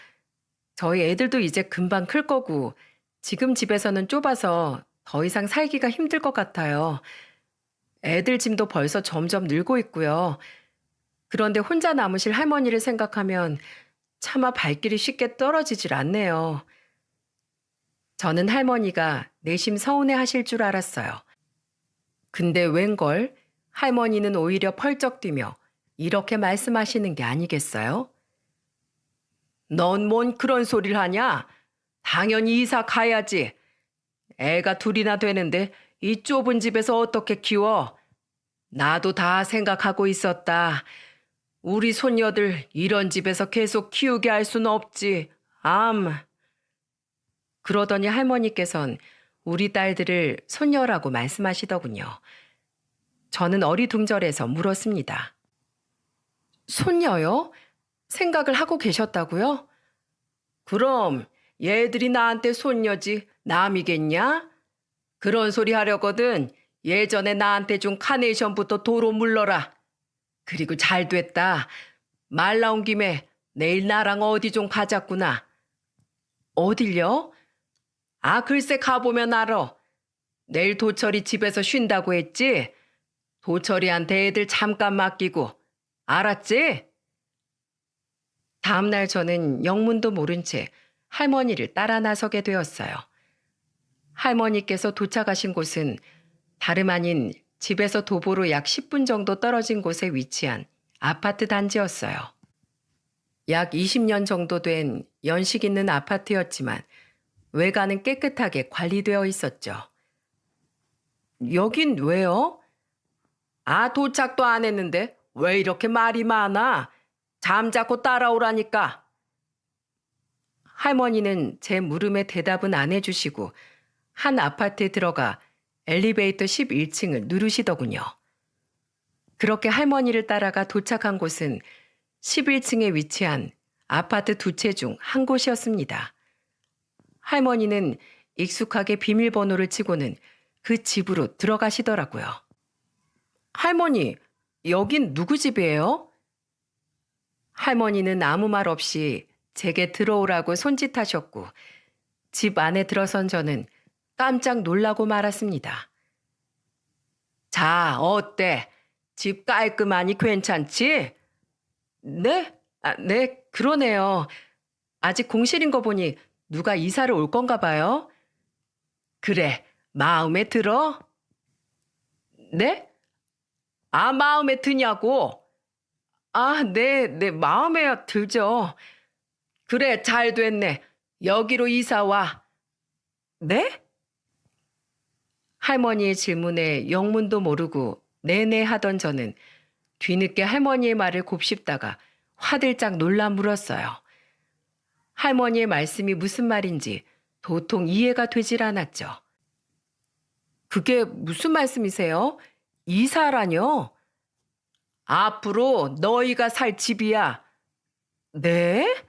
저희 애들도 이제 금방 클 거고 지금 집에서는 좁아서 더 이상 살기가 힘들 것 같아요. 애들 짐도 벌써 점점 늘고 있고요. 그런데 혼자 남으실 할머니를 생각하면 차마 발길이 쉽게 떨어지질 않네요. 저는 할머니가 내심 서운해 하실 줄 알았어요. 근데 웬걸 할머니는 오히려 펄쩍 뛰며 이렇게 말씀하시는 게 아니겠어요? 넌 뭔 그런 소리를 하냐? 당연히 이사 가야지. 애가 둘이나 되는데 이 좁은 집에서 어떻게 키워? 나도 다 생각하고 있었다. 우리 손녀들 이런 집에서 계속 키우게 할 순 없지. 그러더니 할머니께선 우리 딸들을 손녀라고 말씀하시더군요. 저는 어리둥절해서 물었습니다. 손녀요? 생각을 하고 계셨다고요? 그럼 얘들이 나한테 손녀지 남이겠냐? 그런 소리 하려거든 예전에 나한테 준 카네이션부터 도로 물러라. 그리고 잘 됐다. 말 나온 김에 내일 나랑 어디 좀 가자꾸나. 어딜요? 아 글쎄 가보면 알아. 내일 도철이 집에서 쉰다고 했지? 도철이한테 애들 잠깐 맡기고. 알았지? 다음날 저는 영문도 모른 채 할머니를 따라 나서게 되었어요. 할머니께서 도착하신 곳은 다름 아닌 집에서 도보로 약 10분 정도 떨어진 곳에 위치한 아파트 단지였어요. 약 20년 정도 된 연식 있는 아파트였지만 외관은 깨끗하게 관리되어 있었죠. 여긴 왜요? 아, 도착도 안 했는데 왜 이렇게 말이 많아? 잠자코 따라오라니까. 할머니는 제 물음에 대답은 안 해주시고 한 아파트에 들어가 엘리베이터 11층을 누르시더군요. 그렇게 할머니를 따라가 도착한 곳은 11층에 위치한 아파트 두 채 중 한 곳이었습니다. 할머니는 익숙하게 비밀번호를 치고는 그 집으로 들어가시더라고요. 할머니, 여긴 누구 집이에요? 할머니는 아무 말 없이 제게 들어오라고 손짓하셨고 집 안에 들어선 저는 깜짝 놀라고 말았습니다. 자, 어때? 집 깔끔하니 괜찮지? 네? 아, 네, 그러네요. 아직 공실인 거 보니 누가 이사를 올 건가 봐요. 그래, 마음에 들어? 네? 아, 마음에 드냐고? 아, 네, 마음에 들죠. 그래, 잘 됐네. 여기로 이사 와. 네? 할머니의 질문에 영문도 모르고 네네 하던 저는 뒤늦게 할머니의 말을 곱씹다가 화들짝 놀라 물었어요. 할머니의 말씀이 무슨 말인지 도통 이해가 되질 않았죠. 그게 무슨 말씀이세요? 이사라뇨? 앞으로 너희가 살 집이야. 네?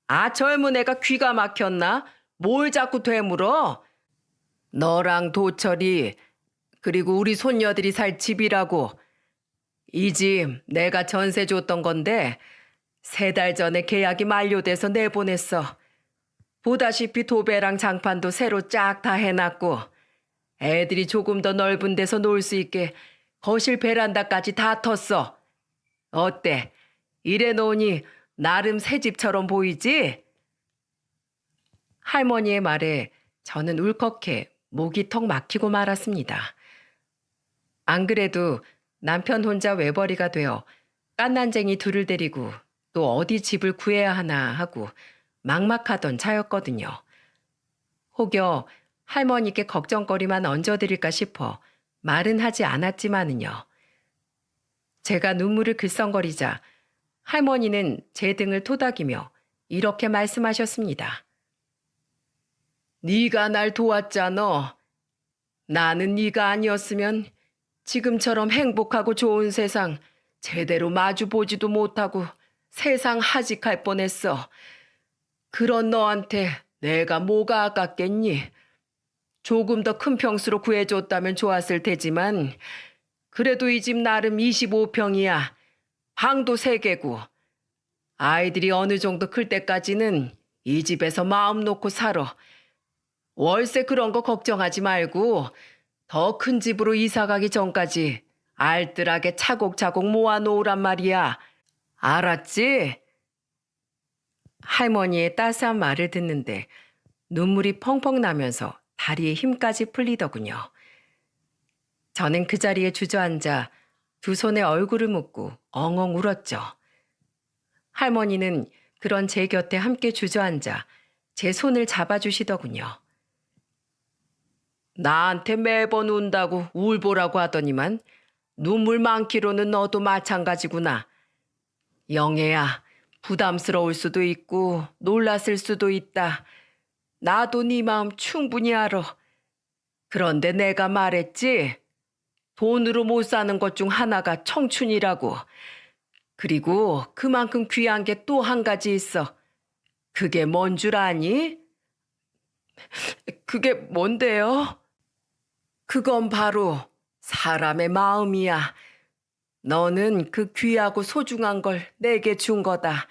아, 젊은 애가 귀가 막혔나? 뭘 자꾸 되물어? 너랑 도철이 그리고 우리 손녀들이 살 집이라고. 이 집 내가 전세 줬던 건데 3달 전에 계약이 만료돼서 내보냈어. 보다시피 도배랑 장판도 새로 쫙 다 해놨고 애들이 조금 더 넓은 데서 놀 수 있게 거실 베란다까지 다 텄어. 어때? 이래 놓으니 나름 새 집처럼 보이지? 할머니의 말에 저는 울컥해 목이 턱 막히고 말았습니다. 안 그래도 남편 혼자 외벌이가 되어 깐난쟁이 둘을 데리고 또 어디 집을 구해야 하나 하고 막막하던 차였거든요. 혹여 할머니께 걱정거리만 얹어드릴까 싶어 말은 하지 않았지만은요. 제가 눈물을 글썽거리자 할머니는 제 등을 토닥이며 이렇게 말씀하셨습니다. 네가 날 도왔잖아. 나는 네가 아니었으면 지금처럼 행복하고 좋은 세상 제대로 마주보지도 못하고 세상 하직할 뻔했어. 그런 너한테 내가 뭐가 아깝겠니? 조금 더 큰 평수로 구해줬다면 좋았을 테지만 그래도 이 집 나름 25평이야. 방도 3개고 아이들이 어느 정도 클 때까지는 이 집에서 마음 놓고 살아. 월세 그런 거 걱정하지 말고 더 큰 집으로 이사 가기 전까지 알뜰하게 차곡차곡 모아놓으란 말이야. 알았지? 할머니의 따스한 말을 듣는데 눈물이 펑펑 나면서 다리에 힘까지 풀리더군요. 저는 그 자리에 주저앉아 두 손에 얼굴을 묻고 엉엉 울었죠. 할머니는 그런 제 곁에 함께 주저앉아 제 손을 잡아주시더군요. 나한테 매번 운다고 울보라고 하더니만 눈물 많기로는 너도 마찬가지구나. 영애야, 부담스러울 수도 있고 놀랐을 수도 있다. 나도 네 마음 충분히 알아. 그런데 내가 말했지. 돈으로 못 사는 것 중 하나가 청춘이라고. 그리고 그만큼 귀한 게 또 한 가지 있어. 그게 뭔 줄 아니? 그게 뭔데요? 그건 바로 사람의 마음이야. 너는 그 귀하고 소중한 걸 내게 준 거다.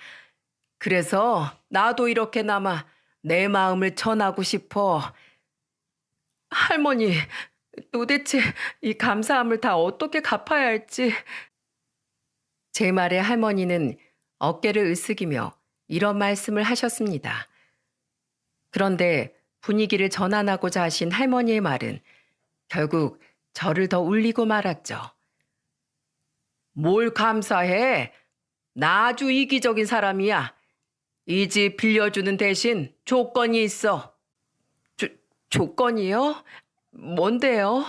그래서 나도 이렇게나마 내 마음을 전하고 싶어. 할머니, 도대체 이 감사함을 다 어떻게 갚아야 할지. 제 말에 할머니는 어깨를 으쓱이며 이런 말씀을 하셨습니다. 그런데 분위기를 전환하고자 하신 할머니의 말은 결국 저를 더 울리고 말았죠. 뭘 감사해? 나 아주 이기적인 사람이야. 이 집 빌려주는 대신 조건이 있어. 조건이요? 뭔데요?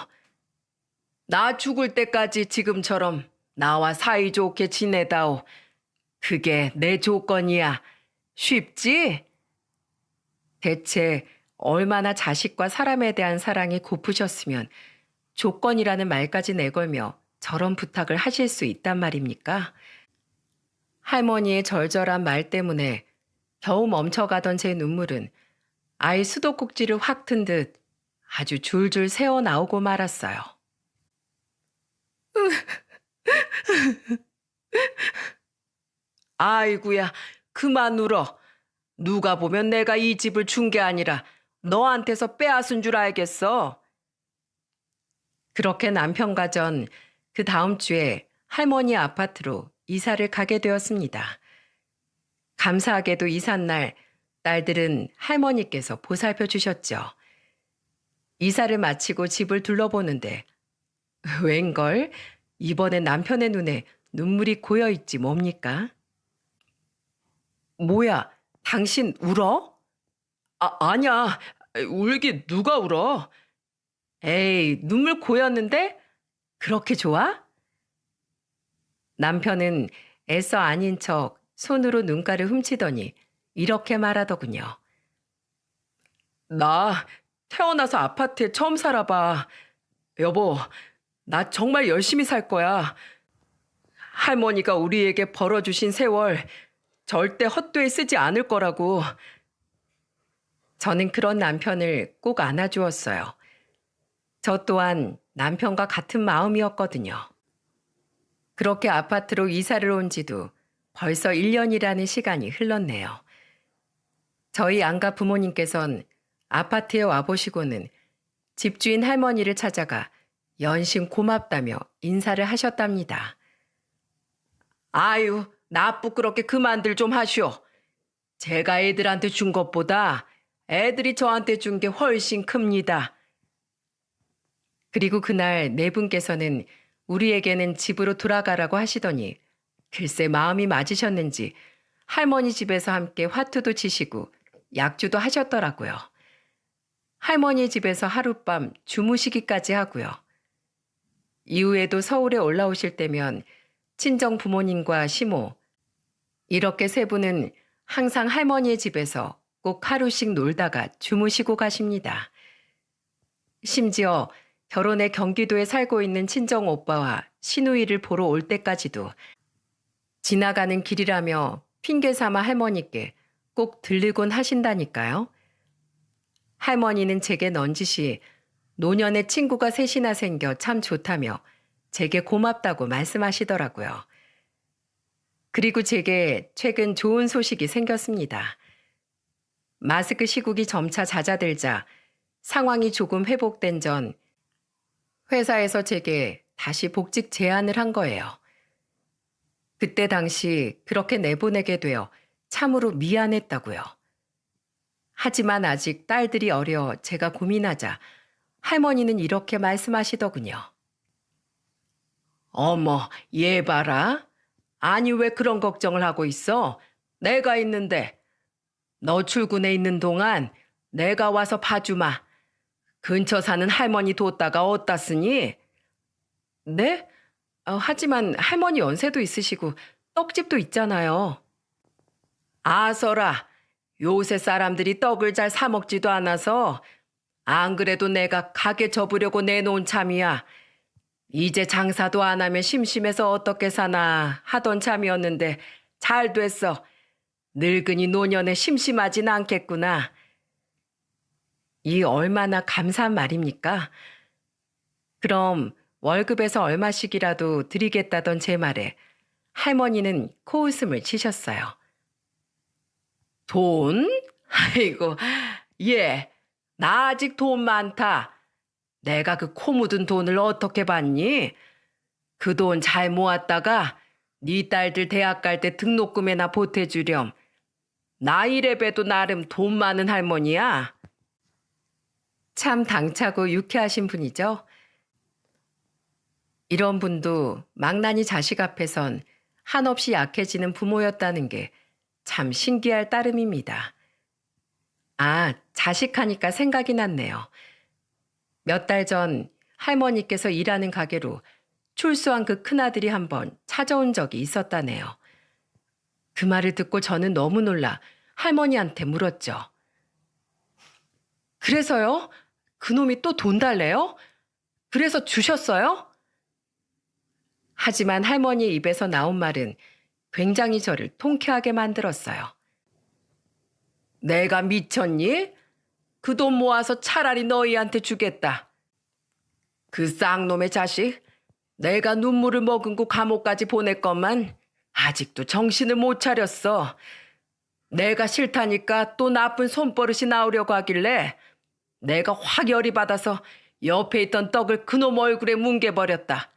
나 죽을 때까지 지금처럼 나와 사이좋게 지내다오. 그게 내 조건이야. 쉽지? 대체 얼마나 자식과 사람에 대한 사랑이 고프셨으면 조건이라는 말까지 내걸며 저런 부탁을 하실 수 있단 말입니까? 할머니의 절절한 말 때문에 겨우 멈춰가던 제 눈물은 아이 수도꼭지를 확 튼 듯 아주 줄줄 새어 나오고 말았어요. 아이구야, 그만 울어. 누가 보면 내가 이 집을 준 게 아니라 너한테서 빼앗은 줄 알겠어. 그렇게 남편과 전 그 다음 주에 할머니 아파트로 이사를 가게 되었습니다. 감사하게도 이삿날 딸들은 할머니께서 보살펴 주셨죠. 이사를 마치고 집을 둘러보는데 웬걸 이번에 남편의 눈에 눈물이 고여있지 뭡니까? 뭐야, 당신 울어? 아니야. 울긴 누가 울어? 에이, 눈물 고였는데? 그렇게 좋아? 남편은 애써 아닌 척 손으로 눈가를 훔치더니 이렇게 말하더군요. 나 태어나서 아파트에 처음 살아봐. 여보, 나 정말 열심히 살 거야. 할머니가 우리에게 벌어주신 세월 절대 헛되이 쓰지 않을 거라고. 저는 그런 남편을 꼭 안아주었어요. 저 또한 남편과 같은 마음이었거든요. 그렇게 아파트로 이사를 온 지도 벌써 1년이라는 시간이 흘렀네요. 저희 안가 부모님께선 아파트에 와보시고는 집주인 할머니를 찾아가 연신 고맙다며 인사를 하셨답니다. 아유, 나 부끄럽게 그만들 좀 하시오. 제가 애들한테 준 것보다 애들이 저한테 준 게 훨씬 큽니다. 그리고 그날 네 분께서는 우리에게는 집으로 돌아가라고 하시더니 글쎄 마음이 맞으셨는지 할머니 집에서 함께 화투도 치시고 약주도 하셨더라고요. 할머니 집에서 하룻밤 주무시기까지 하고요. 이후에도 서울에 올라오실 때면 친정 부모님과 시모 이렇게 세 분은 항상 할머니의 집에서 꼭 하루씩 놀다가 주무시고 가십니다. 심지어 결혼해 경기도에 살고 있는 친정 오빠와 시누이를 보러 올 때까지도 지나가는 길이라며 핑계 삼아 할머니께 꼭 들르곤 하신다니까요. 할머니는 제게 넌지시 노년에 친구가 셋이나 생겨 참 좋다며 제게 고맙다고 말씀하시더라고요. 그리고 제게 최근 좋은 소식이 생겼습니다. 마스크 시국이 점차 잦아들자 상황이 조금 회복된 전 회사에서 제게 다시 복직 제안을 한 거예요. 그때 당시 그렇게 내보내게 되어 참으로 미안했다고요. 하지만 아직 딸들이 어려 제가 고민하자 할머니는 이렇게 말씀하시더군요. 어머, 얘 봐라. 아니 왜 그런 걱정을 하고 있어? 내가 있는데. 너 출근해 있는 동안 내가 와서 봐주마. 근처 사는 할머니 뒀다가 어디다 쓰니? 네? 하지만 할머니 연세도 있으시고 떡집도 있잖아요. 아서라. 요새 사람들이 떡을 잘 사 먹지도 않아서 안 그래도 내가 가게 접으려고 내놓은 참이야. 이제 장사도 안 하면 심심해서 어떻게 사나 하던 참이었는데 잘 됐어. 늙은이 노년에 심심하진 않겠구나. 이 얼마나 감사한 말입니까? 그럼 월급에서 얼마씩이라도 드리겠다던 제 말에 할머니는 코웃음을 치셨어요. 돈? 아이고, 예, 나 아직 돈 많다. 내가 그 코 묻은 돈을 어떻게 받니? 그 돈 잘 모았다가 네 딸들 대학 갈 때 등록금에나 보태주렴. 나 이래봬도 나름 돈 많은 할머니야. 참 당차고 유쾌하신 분이죠. 이런 분도 망나니 자식 앞에선 한없이 약해지는 부모였다는 게 참 신기할 따름입니다. 아, 자식하니까 생각이 났네요. 몇 달 전 할머니께서 일하는 가게로 출소한 그 큰아들이 한번 찾아온 적이 있었다네요. 그 말을 듣고 저는 너무 놀라 할머니한테 물었죠. 그래서요? 그놈이 또 돈 달래요? 그래서 주셨어요? 하지만 할머니의 입에서 나온 말은 굉장히 저를 통쾌하게 만들었어요. 내가 미쳤니? 그 돈 모아서 차라리 너희한테 주겠다. 그 쌍놈의 자식, 내가 눈물을 머금고 감옥까지 보냈건만 아직도 정신을 못 차렸어. 내가 싫다니까 또 나쁜 손버릇이 나오려고 하길래 내가 확 열이 받아서 옆에 있던 떡을 그놈 얼굴에 뭉개버렸다.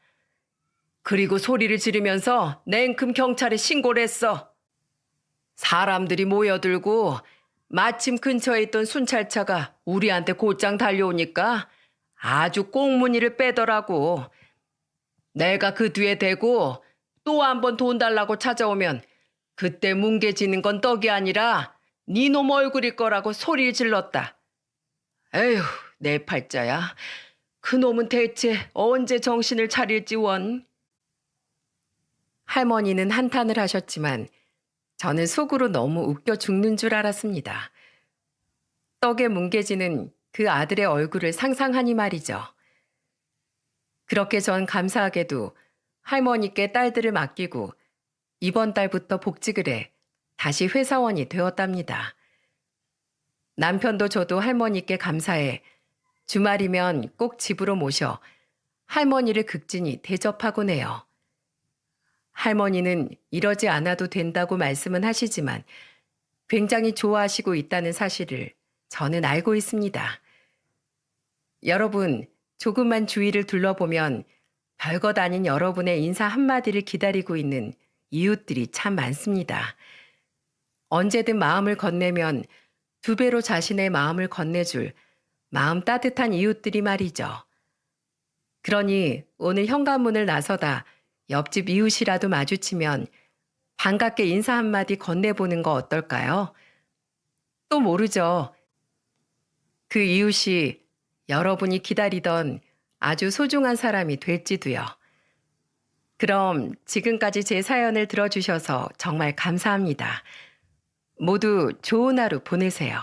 그리고 소리를 지르면서 냉큼 경찰에 신고를 했어. 사람들이 모여들고 마침 근처에 있던 순찰차가 우리한테 곧장 달려오니까 아주 꽁무니를 빼더라고. 내가 그 뒤에 대고 또 한 번 돈 달라고 찾아오면 그때 뭉개지는 건 떡이 아니라 니놈 얼굴일 거라고 소리를 질렀다. 에휴, 내 팔자야. 그놈은 대체 언제 정신을 차릴지 원. 할머니는 한탄을 하셨지만 저는 속으로 너무 웃겨 죽는 줄 알았습니다. 떡에 뭉개지는 그 아들의 얼굴을 상상하니 말이죠. 그렇게 전 감사하게도 할머니께 딸들을 맡기고 이번 달부터 복직을 해 다시 회사원이 되었답니다. 남편도 저도 할머니께 감사해 주말이면 꼭 집으로 모셔 할머니를 극진히 대접하곤 해요. 할머니는 이러지 않아도 된다고 말씀은 하시지만 굉장히 좋아하시고 있다는 사실을 저는 알고 있습니다. 여러분, 조금만 주위를 둘러보면 별것 아닌 여러분의 인사 한마디를 기다리고 있는 이웃들이 참 많습니다. 언제든 마음을 건네면 두 배로 자신의 마음을 건네줄 마음 따뜻한 이웃들이 말이죠. 그러니 오늘 현관문을 나서다 옆집 이웃이라도 마주치면 반갑게 인사 한마디 건네보는 거 어떨까요? 또 모르죠. 그 이웃이 여러분이 기다리던 아주 소중한 사람이 될지도요. 그럼 지금까지 제 사연을 들어주셔서 정말 감사합니다. 모두 좋은 하루 보내세요.